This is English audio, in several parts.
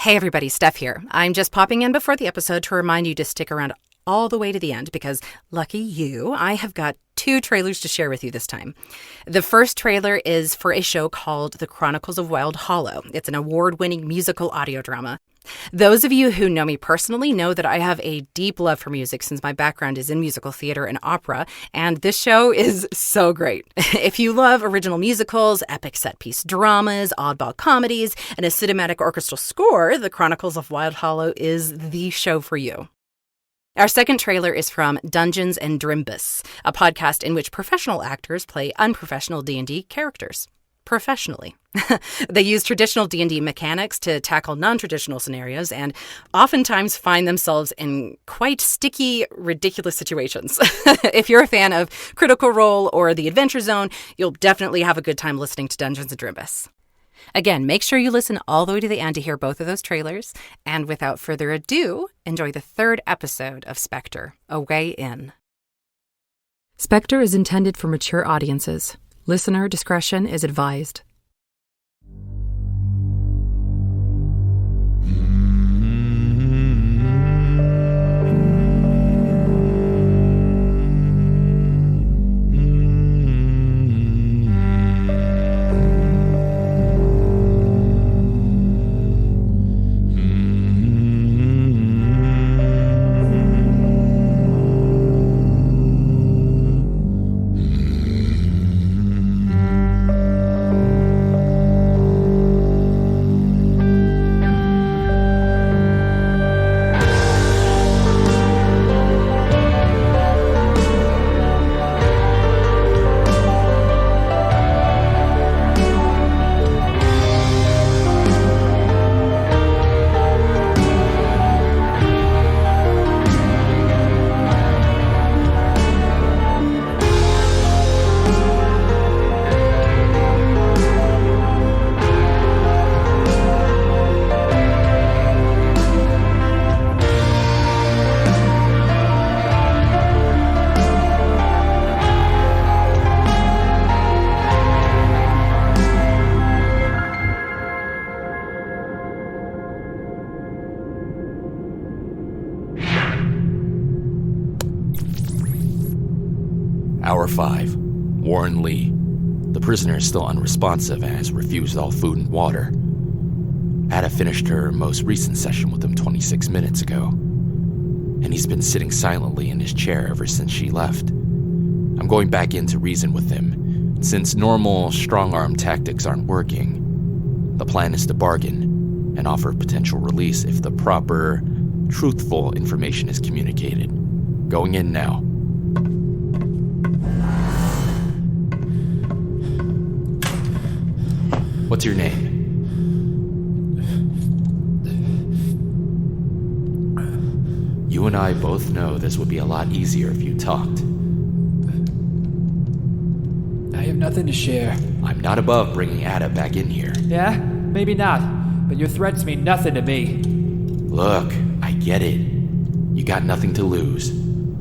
Hey everybody, Stef here. I'm just popping in before the episode to remind you to stick around all the way to the end because, lucky you, I have got 2 trailers to share with you this time. The first trailer is for a show called The Chronicles of Wild Hollow. It's an award-winning musical audio drama. Those of you who know me personally know that I have a deep love for music since my background is in musical theater and opera, and this show is so great. If you love original musicals, epic set-piece dramas, oddball comedies, and a cinematic orchestral score, The Chronicles of Wild Hollow is the show for you. Our second trailer is from Dungeons and Drimbus, a podcast in which professional actors play unprofessional D&D characters. Professionally. They use traditional D&D mechanics to tackle non-traditional scenarios and oftentimes find themselves in quite sticky, ridiculous situations. If you're a fan of Critical Role or The Adventure Zone, you'll definitely have a good time listening to Dungeons and Drimbus. Again, make sure you listen all the way to the end to hear both of those trailers. And without further ado, enjoy the 3rd episode of SPECTRE, A Way In. SPECTRE is intended for mature audiences. Listener discretion is advised. Hour 5. Warren Lee. The prisoner is still unresponsive and has refused all food and water. Atta finished her most recent session with him 26 minutes ago, and he's been sitting silently in his chair ever since she left. I'm going back in to reason with him. Since normal strong-arm tactics aren't working, the plan is to bargain and offer potential release if the proper, truthful information is communicated. Going in now. What's your name? You and I both know this would be a lot easier if you talked. I have nothing to share. I'm not above bringing Atta back in here. Yeah? Maybe not. But your threats mean nothing to me. Look, I get it. You got nothing to lose.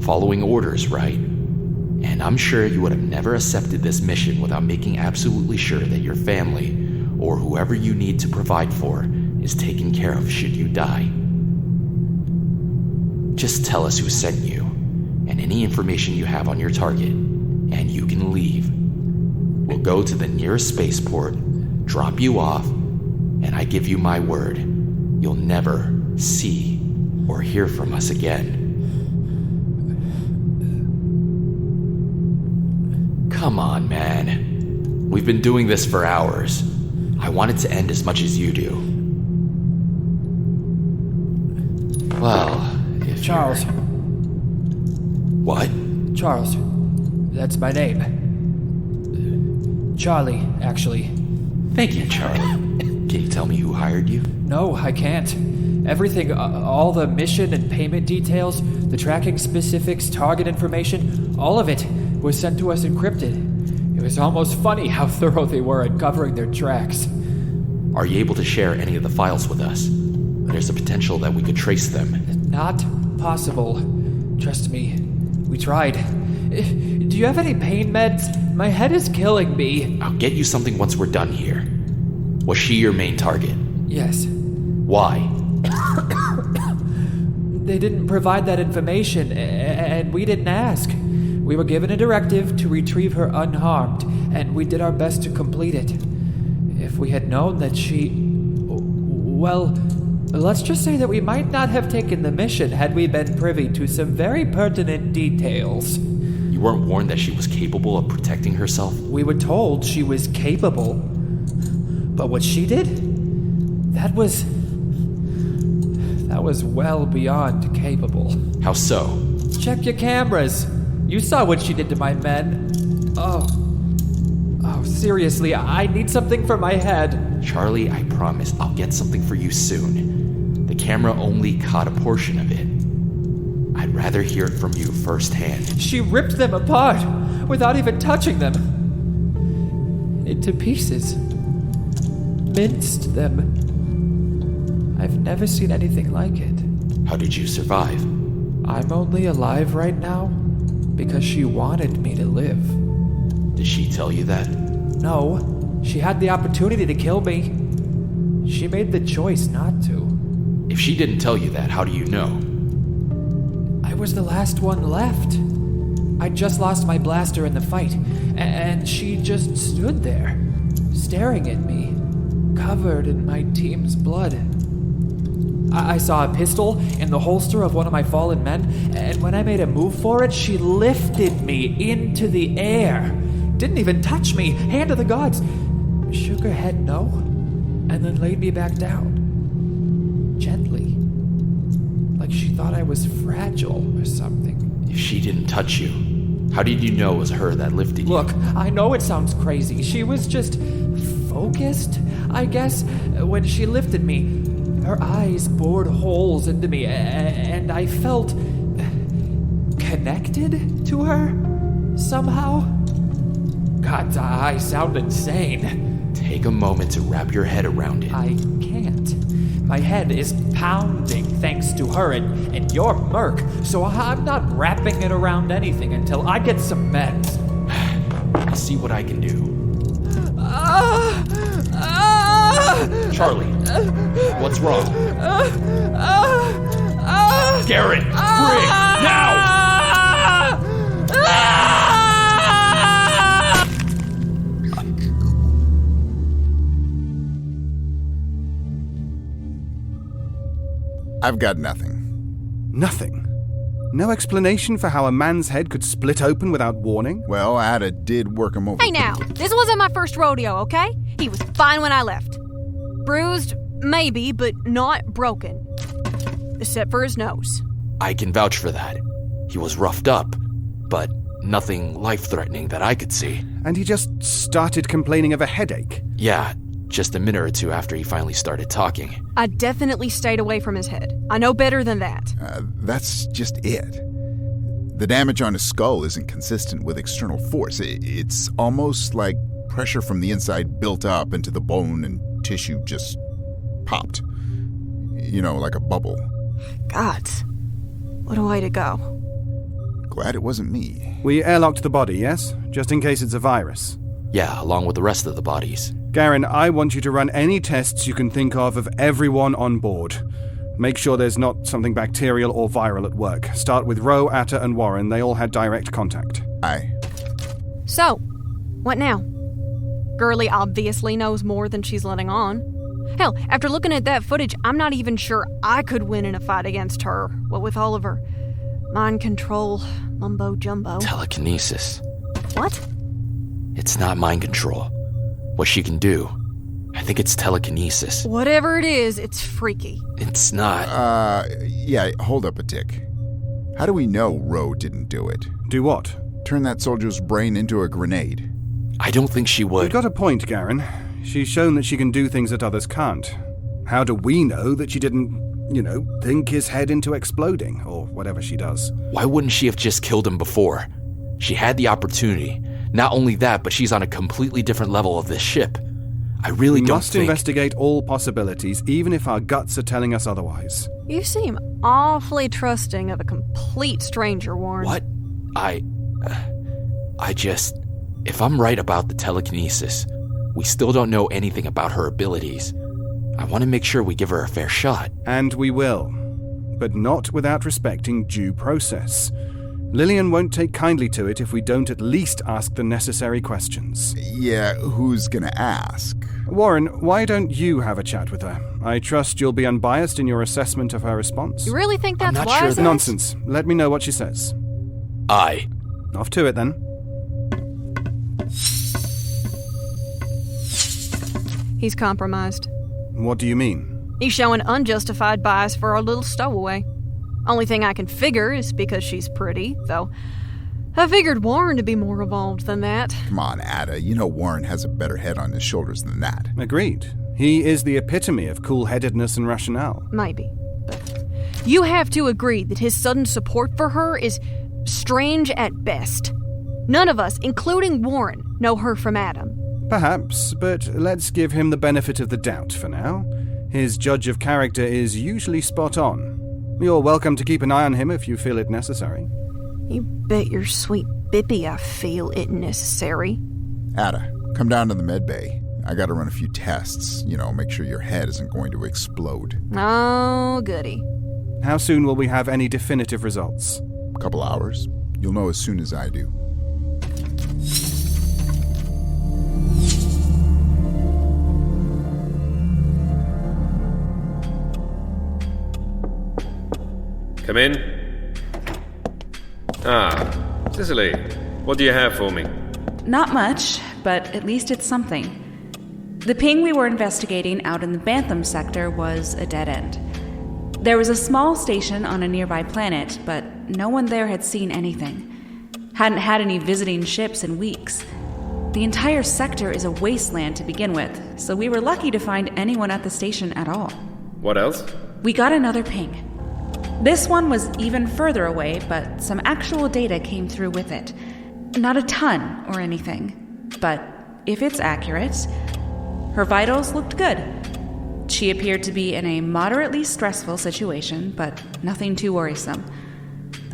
Following orders, right? And I'm sure you would have never accepted this mission without making absolutely sure that your family, or whoever you need to provide for, is taken care of should you die. Just tell us who sent you, and any information you have on your target, and you can leave. We'll go to the nearest spaceport, drop you off, and I give you my word, you'll never see or hear from us again. Come on, man. We've been doing this for hours. I want it to end as much as you do. Well, if Charles. What? Charles. That's my name. Charlie, actually. Thank you, Charlie. Can you tell me who hired you? No, I can't. Everything, all the mission and payment details, the tracking specifics, target information, all of it was sent to us encrypted. It was almost funny how thorough they were at covering their tracks. Are you able to share any of the files with us? There's a potential that we could trace them. Not possible. Trust me. We tried. Do you have any pain meds? My head is killing me. I'll get you something once we're done here. Was she your main target? Yes. Why? They didn't provide that information, and we didn't ask. We were given a directive to retrieve her unharmed, and we did our best to complete it. If we had known that well, let's just say that we might not have taken the mission had we been privy to some very pertinent details. You weren't warned that she was capable of protecting herself? We were told she was capable. But what she did? That was well beyond capable. How so? Check your cameras. You saw what she did to my men. Oh, seriously, I need something for my head. Charlie, I promise I'll get something for you soon. The camera only caught a portion of it. I'd rather hear it from you firsthand. She ripped them apart without even touching them. Into pieces. Minced them. I've never seen anything like it. How did you survive? I'm only alive right now because she wanted me to live. Did she tell you that? No, she had the opportunity to kill me. She made the choice not to. If she didn't tell you that, how do you know? I was the last one left. I just lost my blaster in the fight, and she just stood there, staring at me, covered in my team's blood. I saw a pistol in the holster of one of my fallen men, and when I made a move for it, she lifted me into the air. Didn't even touch me, hand to the gods. Shook her head no, and then laid me back down. Gently. Like she thought I was fragile or something. If she didn't touch you, how did you know it was her that lifted you? Look, I know it sounds crazy. She was just focused, I guess. When she lifted me, her eyes bored holes into me, and I felt connected to her somehow. God, I sound insane. Take a moment to wrap your head around it. I can't. My head is pounding thanks to her and your merc, so I'm not wrapping it around anything until I get some meds. I'll see what I can do. Charlie, what's wrong? Garyn, bring, now! I've got nothing. Nothing? No explanation for how a man's head could split open without warning? Well, Atta did work him over. Hey now, this wasn't my first rodeo, okay? He was fine when I left. Bruised, maybe, but not broken. Except for his nose. I can vouch for that. He was roughed up, but nothing life-threatening that I could see. And he just started complaining of a headache? Yeah, just a minute or two after he finally started talking. I definitely stayed away from his head. I know better than that. That's just it. The damage on his skull isn't consistent with external force. It's almost like pressure from the inside built up into the bone and tissue just popped. You know, like a bubble. Gods. What a way to go. Glad it wasn't me. We airlocked the body, yes? Just in case it's a virus. Yeah, along with the rest of the bodies. Garyn, I want you to run any tests you can think of everyone on board. Make sure there's not something bacterial or viral at work. Start with Rho, Atta, and Warren. They all had direct contact. Aye. So, what now? Girly obviously knows more than she's letting on. Hell, after looking at that footage, I'm not even sure I could win in a fight against her. What with all of her mind control, mumbo-jumbo. Telekinesis. What? It's not mind control. What she can do. I think it's telekinesis. Whatever it is, it's freaky. It's not. Yeah, hold up a tick. How do we know Rho didn't do it? Do what? Turn that soldier's brain into a grenade. I don't think she would. You've got a point, Garyn. She's shown that she can do things that others can't. How do we know that she didn't, think his head into exploding, or whatever she does? Why wouldn't she have just killed him before? She had the opportunity. Not only that, but she's on a completely different level of this ship. I really don't think... We must investigate all possibilities, even if our guts are telling us otherwise. You seem awfully trusting of a complete stranger, Warren. What? If I'm right about the telekinesis, we still don't know anything about her abilities. I want to make sure we give her a fair shot. And we will. But not without respecting due process. Lillian won't take kindly to it if we don't at least ask the necessary questions. Yeah, who's gonna ask? Warren, why don't you have a chat with her? I trust you'll be unbiased in your assessment of her response. You really think that's not wise? sure that- Nonsense. Let me know what she says. Aye. Off to it, then. He's compromised. What do you mean? He's showing unjustified bias for our little stowaway. Only thing I can figure is because she's pretty, though I figured Warren to be more evolved than that. Come on, Atta. You know Warren has a better head on his shoulders than that. Agreed. He is the epitome of cool-headedness and rationale. Maybe. But you have to agree that his sudden support for her is strange at best. None of us, including Warren, know her from Adam. Perhaps, but let's give him the benefit of the doubt for now. His judge of character is usually spot on. You're welcome to keep an eye on him if you feel it necessary. You bet your sweet bippy I feel it necessary. Atta, come down to the med bay. I gotta run a few tests, make sure your head isn't going to explode. Oh, goody. How soon will we have any definitive results? Couple hours. You'll know as soon as I do. Come in. Cicely, what do you have for me? Not much, but at least it's something. The ping we were investigating out in the Bantham sector was a dead end. There was a small station on a nearby planet, but no one there had seen anything. Hadn't had any visiting ships in weeks. The entire sector is a wasteland to begin with, so we were lucky to find anyone at the station at all. What else? We got another ping. This one was even further away, but some actual data came through with it. Not a ton or anything, but if it's accurate, her vitals looked good. She appeared to be in a moderately stressful situation, but nothing too worrisome.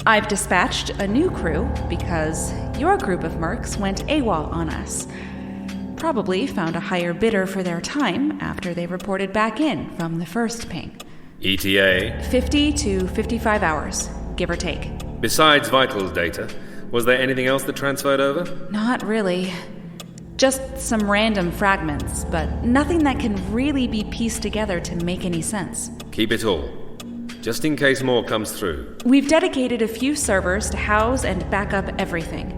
I've dispatched a new crew because your group of mercs went AWOL on us. Probably found a higher bidder for their time after they reported back in from the first ping. ETA? 50 to 55 hours, give or take. Besides vitals data, was there anything else that transferred over? Not really. Just some random fragments, but nothing that can really be pieced together to make any sense. Keep it all, just in case more comes through. We've dedicated a few servers to house and back up everything,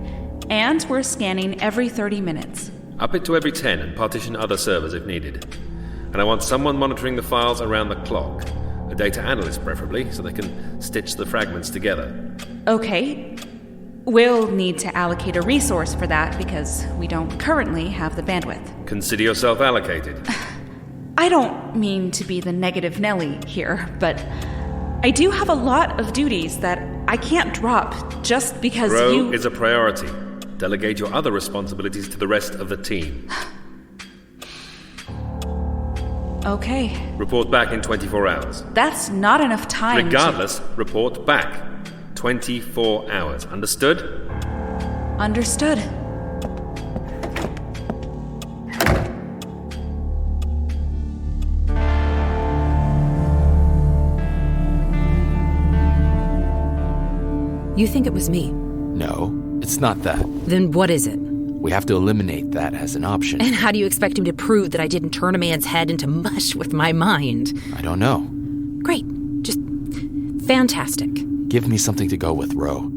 and we're scanning every 30 minutes. Up it to every 10 and partition other servers if needed. And I want someone monitoring the files around the clock. A data analyst, preferably, so they can stitch the fragments together. Okay. We'll need to allocate a resource for that because we don't currently have the bandwidth. Consider yourself allocated. I don't mean to be the negative Nelly here, but I do have a lot of duties that I can't drop just because Rho is a priority. Delegate your other responsibilities to the rest of the team. Okay. Report back in 24 hours. That's not enough time. Regardless, report back. 24 hours. Understood? Understood. You think it was me? No, it's not that. Then what is it? We have to eliminate that as an option. And how do you expect him to prove that I didn't turn a man's head into mush with my mind? I don't know. Great. Just fantastic. Give me something to go with, Rho.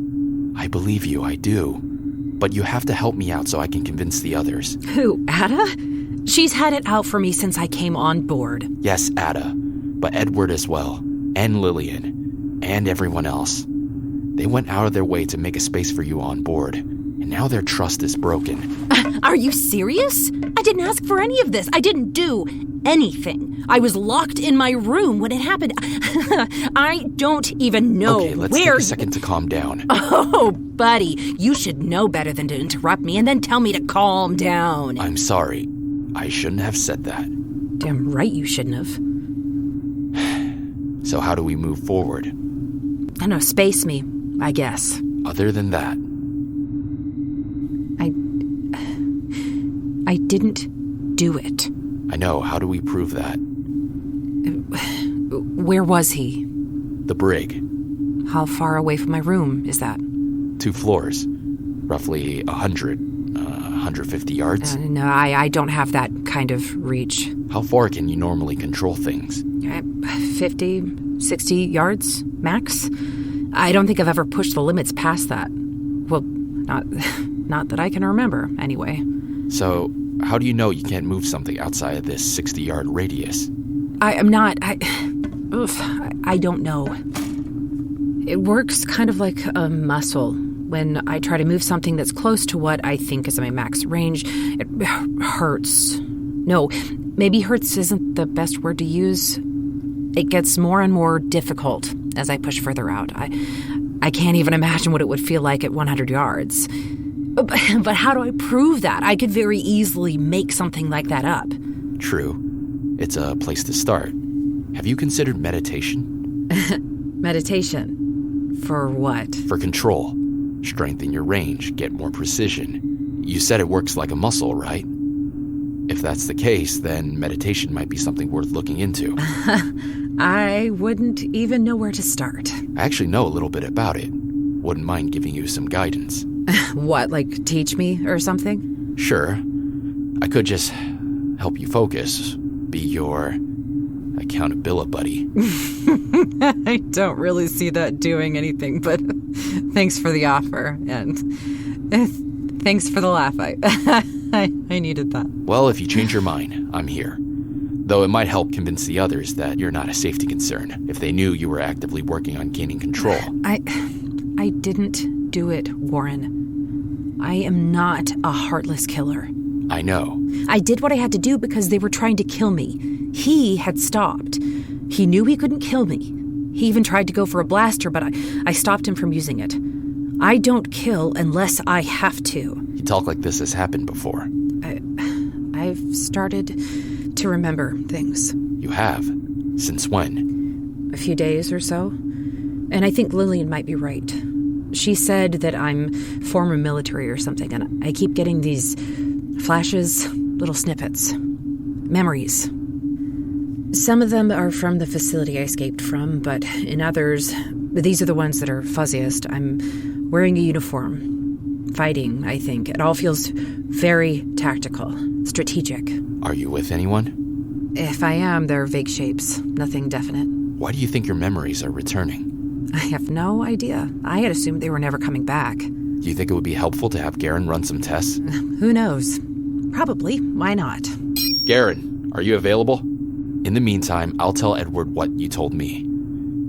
I believe you, I do. But you have to help me out so I can convince the others. Who, Atta? She's had it out for me since I came on board. Yes, Atta. But Edward as well. And Lillian. And everyone else. They went out of their way to make a space for you on board. And now their trust is broken. Are you serious? I didn't ask for any of this. I didn't do anything. I was locked in my room when it happened. I don't even know Okay, let's where... take a second to calm down. Oh, buddy, you should know better than to interrupt me and then tell me to calm down. I'm sorry. I shouldn't have said that. Damn right you shouldn't have. So how do we move forward? I don't know, space me, I guess. Other than that, I didn't do it. I know. How do we prove that? Where was he? The brig. How far away from my room is that? 2 floors. Roughly 150 yards. No, I don't have that kind of reach. How far can you normally control things? 50, 60 yards, max. I don't think I've ever pushed the limits past that. Well, not that I can remember, anyway. So, how do you know you can't move something outside of this 60-yard radius? I don't know. It works kind of like a muscle. When I try to move something that's close to what I think is my max range, it hurts. No, maybe hurts isn't the best word to use. It gets more and more difficult as I push further out. I can't even imagine what it would feel like at 100 yards. But how do I prove that? I could very easily make something like that up. True. It's a place to start. Have you considered meditation? Meditation? For what? For control. Strengthen your range, get more precision. You said it works like a muscle, right? If that's the case, then meditation might be something worth looking into. I wouldn't even know where to start. I actually know a little bit about it. Wouldn't mind giving you some guidance. What, like teach me or something? Sure. I could just help you focus, be your accountability buddy. I don't really see that doing anything, but thanks for the offer, and thanks for the laugh. I needed that. Well, if you change your mind, I'm here. Though it might help convince the others that you're not a safety concern if they knew you were actively working on gaining control. I didn't do it, Warren. I am not a heartless killer. I know. I did what I had to do because they were trying to kill me. He had stopped. He knew he couldn't kill me. He even tried to go for a blaster, but I stopped him from using it. I don't kill unless I have to. You talk like this has happened before. I've started to remember things. You have? Since when? A few days or so. And I think Lillian might be right. She said that I'm former military or something, and I keep getting these flashes, little snippets. Memories. Some of them are from the facility I escaped from, but in others, these are the ones that are fuzziest. I'm wearing a uniform. Fighting, I think. It all feels very tactical, strategic. Are you with anyone? If I am, they're vague shapes. Nothing definite. Why do you think your memories are returning? I have no idea. I had assumed they were never coming back. Do you think it would be helpful to have Garyn run some tests? Who knows? Probably. Why not? Garyn, are you available? In the meantime, I'll tell Edward what you told me.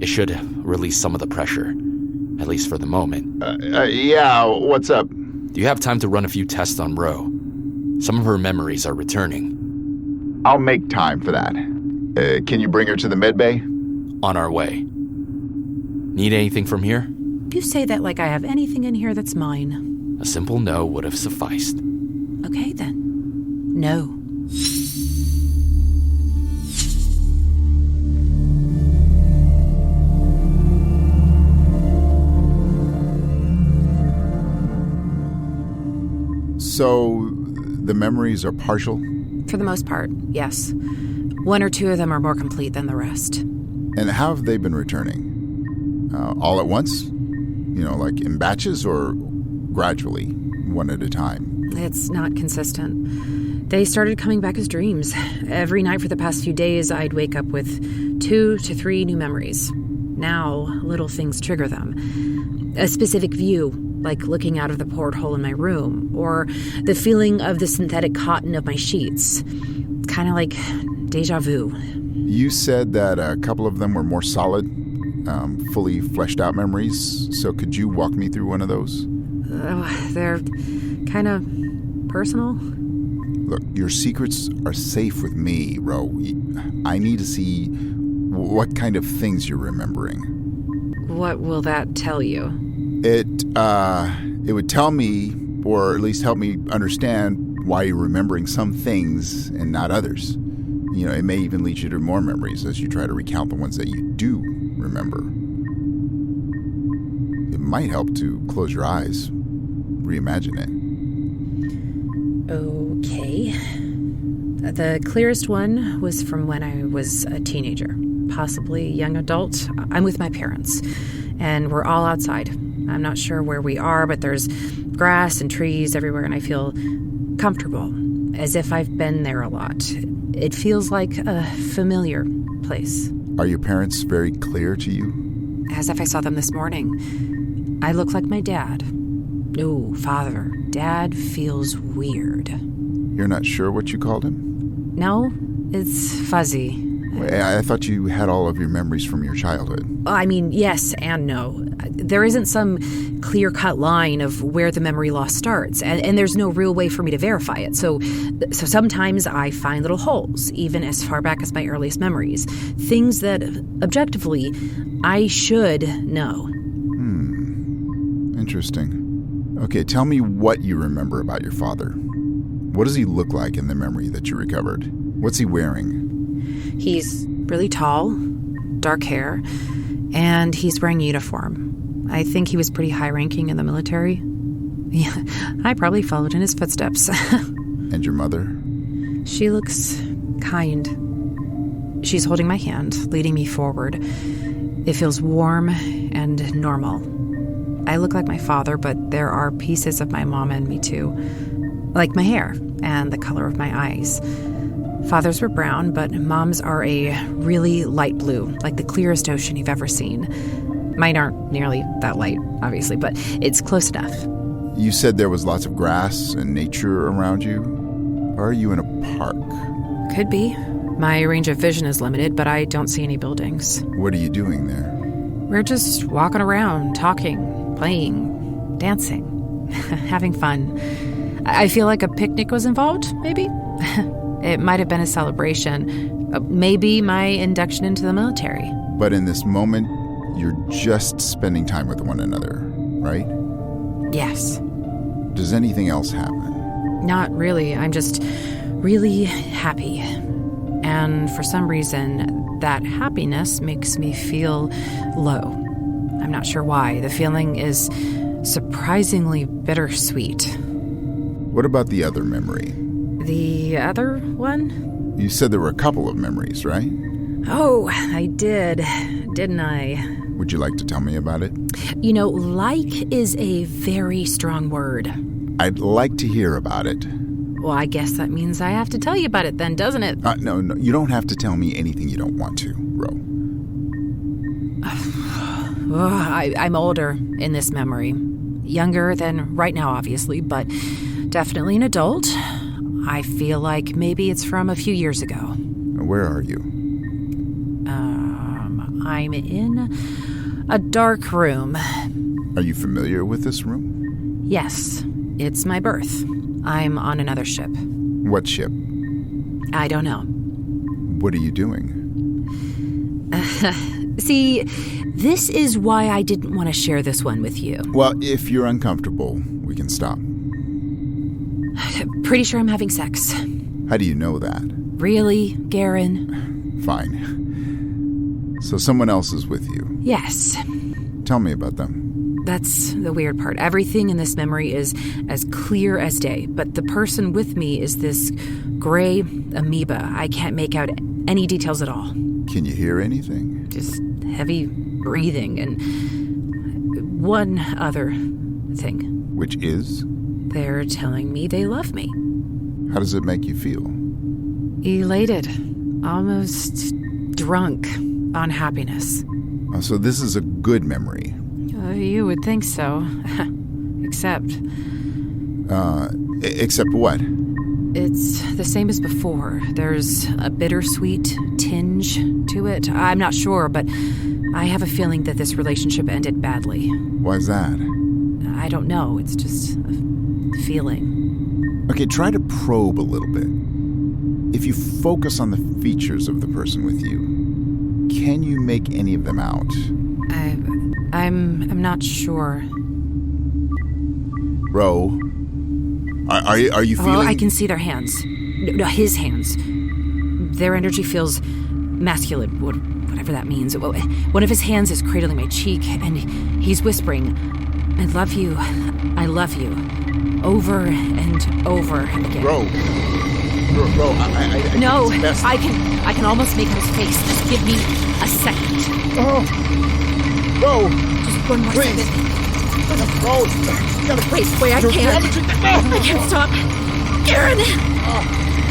It should release some of the pressure, at least for the moment. Yeah, what's up? Do you have time to run a few tests on Rho? Some of her memories are returning. I'll make time for that. Can you bring her to the medbay? On our way. Need anything from here? You say that like I have anything in here that's mine. A simple no would have sufficed. Okay, then. No. So, the memories are partial? For the most part, yes. 1 or 2 of them are more complete than the rest. And how have they been returning? All at once? You know, like in batches, or gradually, one at a time? It's not consistent. They started coming back as dreams. Every night for the past few days, I'd wake up with 2 to 3 new memories. Now, little things trigger them. A specific view, like looking out of the porthole in my room, or the feeling of the synthetic cotton of my sheets. Kind of like deja vu. You said that a couple of them were more solid, fully fleshed out memories, so could you walk me through one of those? They're kind of personal. Look, your secrets are safe with me, Rho. I need to see what kind of things you're remembering. What will that tell you? It would tell me, or at least help me understand why you're remembering some things and not others. You know, it may even lead you to more memories as you try to recount the ones that you do remember. It might help to close your eyes, reimagine it. Okay. The clearest one was from when I was a teenager. possibly young adult. I'm with my parents, and we're all outside. I'm not sure where we are, but there's grass and trees everywhere, and I feel comfortable, as if I've been there a lot. It feels like a familiar place. Are your parents very clear to you? As if I saw them this morning. I look like my dad. No, father. Dad feels weird. You're not sure what you called him? No, it's fuzzy. I thought you had all of your memories from your childhood. I mean, yes and no. There isn't some clear-cut line of where the memory loss starts, and there's no real way for me to verify it. So sometimes I find little holes, even as far back as my earliest memories. Things that, objectively, I should know. Interesting. Okay, tell me what you remember about your father. What does he look like in the memory that you recovered? What's he wearing? He's really tall, dark hair, and he's wearing a uniform. I think he was pretty high-ranking in the military. Yeah, I probably followed in his footsteps. And your mother? She looks kind. She's holding my hand, leading me forward. It feels warm and normal. I look like my father, but there are pieces of my mom in me too. Like my hair and the color of my eyes. Father's were brown, but Mom's are a really light blue, like the clearest ocean you've ever seen. Mine aren't nearly that light, obviously, but it's close enough. You said there was lots of grass and nature around you. Or are you in a park? Could be. My range of vision is limited, but I don't see any buildings. What are you doing there? We're just walking around, talking, playing, dancing, having fun. I feel like a picnic was involved, maybe? It might have been a celebration. Maybe my induction into the military. But in this moment, you're just spending time with one another, right? Yes. Does anything else happen? Not really. I'm just really happy. And for some reason, that happiness makes me feel low. I'm not sure why. The feeling is surprisingly bittersweet. What about the other memory? The other one? You said there were a couple of memories, right? Oh, I did, didn't I? Would you like to tell me about it? You know, like is a very strong word. I'd like to hear about it. Well, I guess that means I have to tell you about it then, doesn't it? No, you don't have to tell me anything you don't want to, Rho. I'm older in this memory. Younger than right now, obviously, but definitely an adult. I feel like maybe it's from a few years ago. Where are you? I'm in a dark room. Are you familiar with this room? Yes, it's my berth. I'm on another ship. What ship? I don't know. What are you doing? See, this is why I didn't want to share this one with you. Well, if you're uncomfortable, we can stop. Pretty sure I'm having sex. How do you know that? Really, Garyn? Fine. So someone else is with you? Yes. Tell me about them. That's the weird part. Everything in this memory is as clear as day, but the person with me is this gray amoeba. I can't make out any details at all. Can you hear anything? Just heavy breathing and one other thing. Which is? They're telling me they love me. How does it make you feel? Elated. Almost drunk on happiness. Oh, so this is a good memory. You would think so. Except... Except what? It's the same as before. There's a bittersweet tinge to it. I'm not sure, but I have a feeling that this relationship ended badly. Why's that? I don't know. It's just a feeling. Okay, try to probe a little bit. If you focus on the features of the person with you, can you make any of them out? I'm not sure. Rho, are you feeling? Oh, I can see their hands. No, his hands. Their energy feels masculine, whatever that means. One of his hands is cradling my cheek, and he's whispering, I love you, over and over again. Rho, Ro, I No, think it's best. I can almost make his face. Just give me a second. Ro, Just one more please. second. Ro, you gotta Wait, I you're can't. damaging the- I can't stop. Garyn!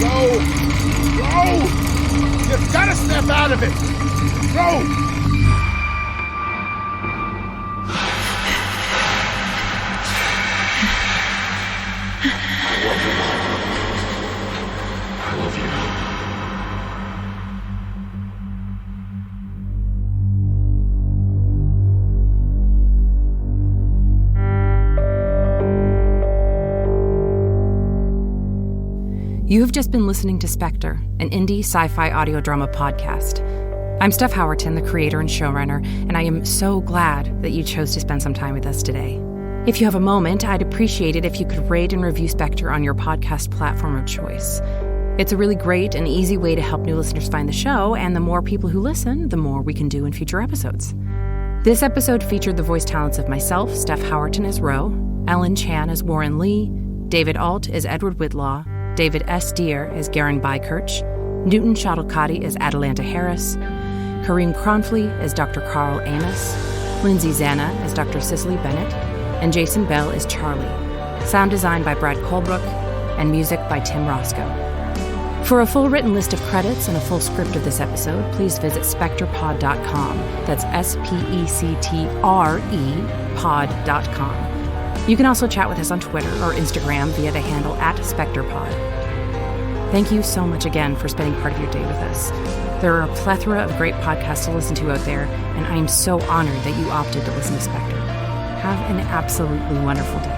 Ro, you've gotta step out of it. Ro. I love you. You have just been listening to SPECTRE, an indie sci-fi audio drama podcast. I'm Stef Howerton, the creator and showrunner, and I am so glad that you chose to spend some time with us today. If you have a moment, I'd appreciate it if you could rate and review SPECTRE on your podcast platform of choice. It's a really great and easy way to help new listeners find the show, and the more people who listen, the more we can do in future episodes. This episode featured the voice talents of myself, Stef Howerton as Rho, Ellen Chan as Warren Lee, David Ault as Edward Whitlaw, David S. Deere as Garyn Beikirch, Newton Schottelkotte as Atalanta Harris, Karim Kronfli as Dr. Karl Amos, Lindsay Zana as Dr. Cicely Bennett, and Jason Bell as Charlie. Sound design by Brad Colebrook, and music by Tim Roscoe. For a full written list of credits and a full script of this episode, please visit SPECTREPod.com. That's SPECTRE pod.com. You can also chat with us on Twitter or Instagram via the handle @SpectrePod. Thank you so much again for spending part of your day with us. There are a plethora of great podcasts to listen to out there, and I am so honored that you opted to listen to SPECTRE. Have an absolutely wonderful day.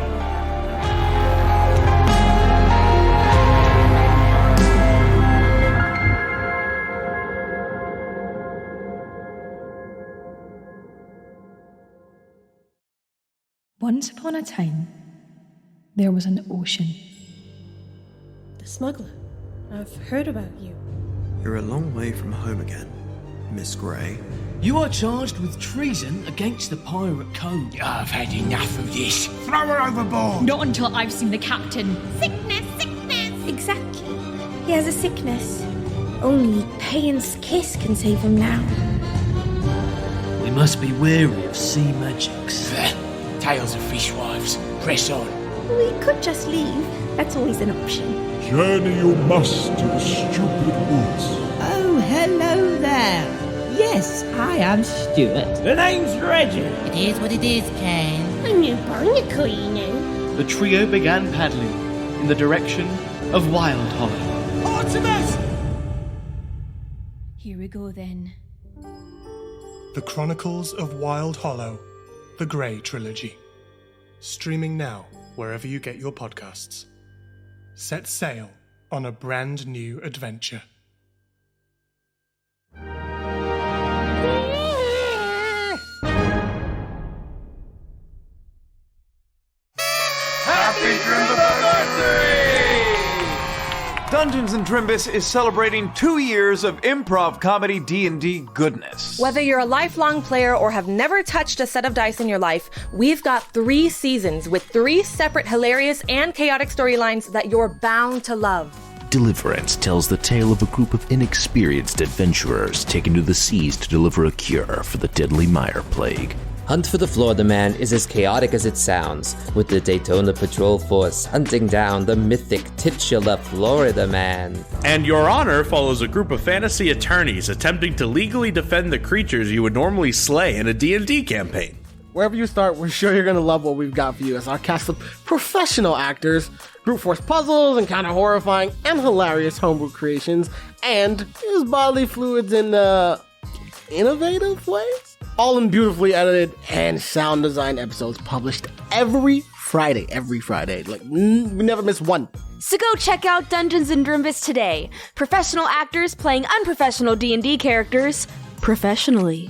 Once upon a time, there was an ocean. The smuggler. I've heard about you. You're a long way from home again, Miss Grey. You are charged with treason against the pirate code. I've had enough of this. Throw her overboard! Not until I've seen the captain. Sickness! Exactly. He has a sickness. Only Payan's kiss can save him now. We must be wary of sea magics. Tales of fishwives. Press on. We could just leave. That's always an option. Journey you must to the stupid woods. Oh, hello there. Yes, I am Stuart. The name's Reggie. It is what it is, Kane. A new barnacle, you know. The trio began paddling in the direction of Wild Hollow. Artemis! Here we go then. The Chronicles of Wild Hollow, the Grey Trilogy. Streaming now wherever you get your podcasts. Set sail on a brand new adventure. Happy Trimbiversary! Dungeons & Drimbus is celebrating 2 years of improv comedy D&D goodness. Whether you're a lifelong player or have never touched a set of dice in your life, we've got 3 seasons with 3 separate hilarious and chaotic storylines that you're bound to love. Deliverance tells the tale of a group of inexperienced adventurers taken to the seas to deliver a cure for the deadly mire plague. Hunt for the Florida Man is as chaotic as it sounds, with the Daytona Patrol Force hunting down the mythic titular Florida Man. And Your Honor follows a group of fantasy attorneys attempting to legally defend the creatures you would normally slay in a D&D campaign. Wherever you start, we're sure you're going to love what we've got for you as our cast of professional actors, brute force puzzles, and kind of horrifying and hilarious homebrew creations, and use bodily fluids in innovative ways. All in beautifully edited and sound designed episodes published every Friday. Like, we never miss one. So go check out Dungeons & Drimbus today. Professional actors playing unprofessional D&D characters professionally.